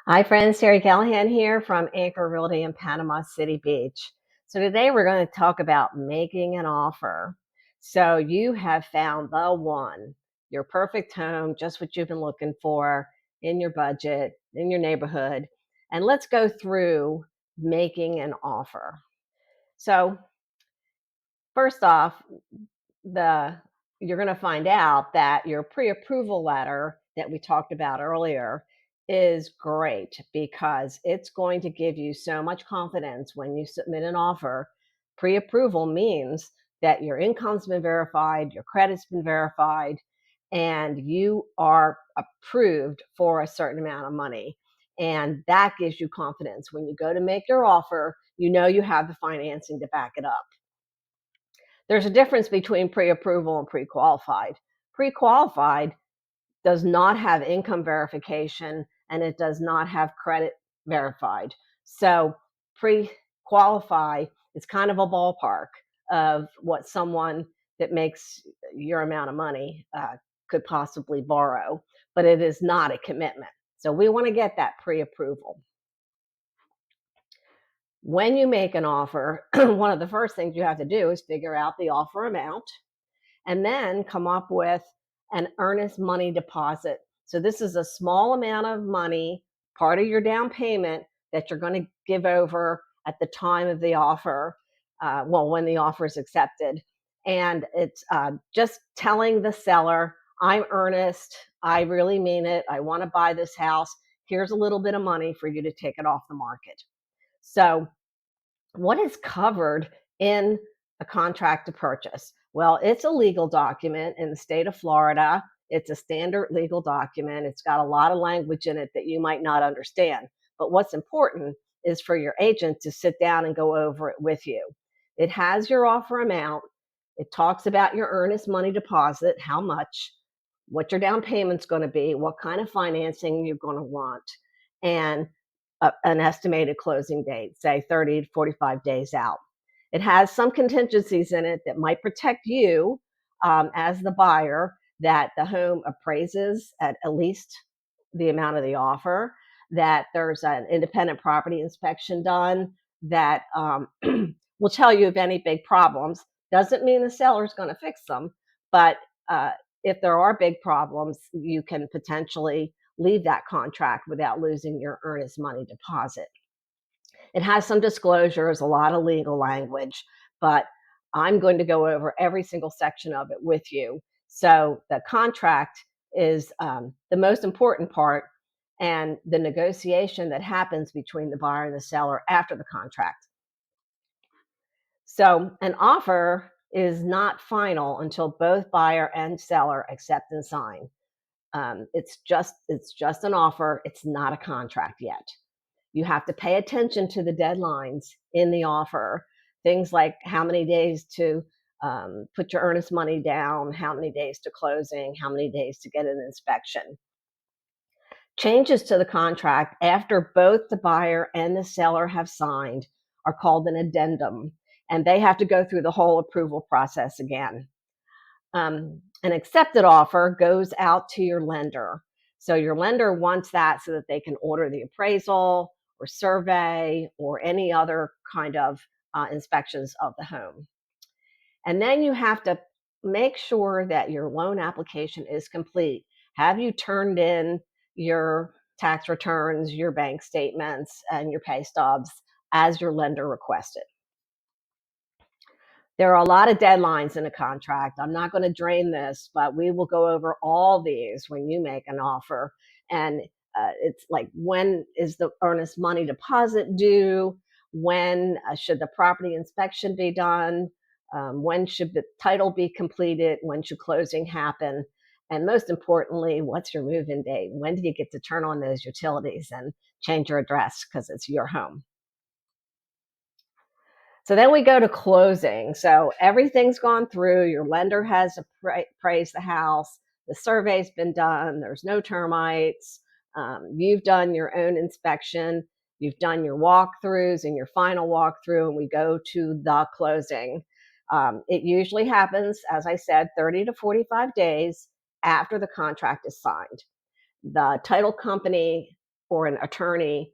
Hi, friends. Terry Callahan here from Anchor Realty in Panama City Beach. So, today we're going to talk about making an offer. So, you have found the one, your perfect home, just what you've been looking for in your budget, in your neighborhood. And let's go through making an offer. So, first off, the you're going to find out that your pre-approval letter that we talked about earlier is great because it's going to give you so much confidence when you submit an offer. Pre-approval means that your income's been verified, your credit's been verified, and you are approved for a certain amount of money. And that gives you confidence. When you go to make your offer, you know you have the financing to back it up. There's a difference between pre-approval and pre-qualified. Pre-qualified does not have income verification and it does not have credit verified. So pre-qualify is kind of a ballpark of what someone that makes your amount of money could possibly borrow, but it is not a commitment. So we want to get that pre-approval. When you make an offer, one of the first things you have to do is figure out the offer amount and then come up with an earnest money deposit. So this is a small amount of money, part of your down payment that you're going to give over at the time of the offer, when the offer is accepted. And it's just telling the seller, I'm earnest, I really mean it, I want to buy this house. Here's a little bit of money for you to take it off the market. So what is covered in a contract to purchase? Well, it's a legal document in the state of Florida. It's a standard legal document. It's got a lot of language in it that you might not understand. But what's important is for your agent to sit down and go over it with you. It has your offer amount. It talks about your earnest money deposit, how much, what your down payment's going to be, what kind of financing you're going to want, and an estimated closing date, say 30 to 45 days out. It has some contingencies in it that might protect you as the buyer, that the home appraises at least the amount of the offer, that there's an independent property inspection done that will tell you of any big problems. Doesn't mean the seller's going to fix them, but if there are big problems, you can potentially leave that contract without losing your earnest money deposit. It has some disclosures, a lot of legal language, but I'm going to go over every single section of it with you. So the contract is the most important part, and the negotiation that happens between the buyer and the seller after the contract. So an offer is not final until both buyer and seller accept and sign. It's just an offer. It's not a contract yet. You have to pay attention to the deadlines in the offer. Things like how many days to put your earnest money down, how many days to closing, how many days to get an inspection. Changes to the contract after both the buyer and the seller have signed are called an addendum, and they have to go through the whole approval process again. An accepted offer goes out to your lender. So your lender wants that so that they can order the appraisal or survey or any other kind of inspections of the home. And then you have to make sure that your loan application is complete. Have you turned in your tax returns, your bank statements, and your pay stubs as your lender requested? There are a lot of deadlines in a contract. I'm not going to drain this, but we will go over all these when you make an offer. And it's like, when is the earnest money deposit due? When should the property inspection be done? When should the title be completed? When should closing happen? And most importantly, what's your move-in date? When do you get to turn on those utilities and change your address because it's your home? So then we go to closing. So everything's gone through. Your lender has appraised the house. The survey's been done. There's no termites. You've done your own inspection. You've done your walkthroughs and your final walkthrough, and we go to the closing. It usually happens, as I said, 30 to 45 days after the contract is signed. The title company or an attorney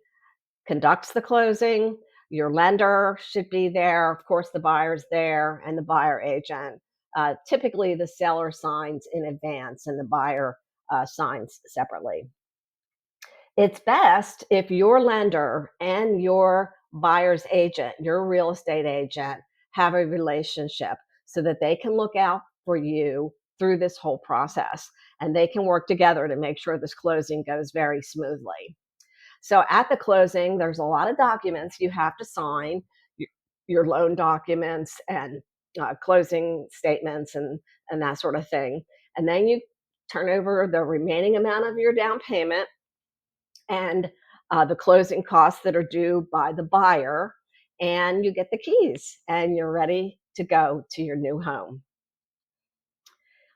conducts the closing. Your lender should be there. Of course, the buyer's there and the buyer agent. Typically, the seller signs in advance and the buyer signs separately. It's best if your lender and your buyer's agent, your real estate agent, have a relationship so that they can look out for you through this whole process and they can work together to make sure this closing goes very smoothly. So at the closing, there's a lot of documents you have to sign, your loan documents and closing statements and that sort of thing. And then you turn over the remaining amount of your down payment and the closing costs that are due by the buyer, and you get the keys and you're ready to go to your new home.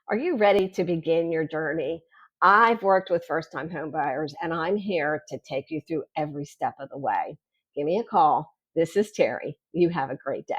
Are you ready to begin your journey? I've worked with first time home buyers and I'm here to take you through every step of the way. Give me a call. This is Terry. You have a great day.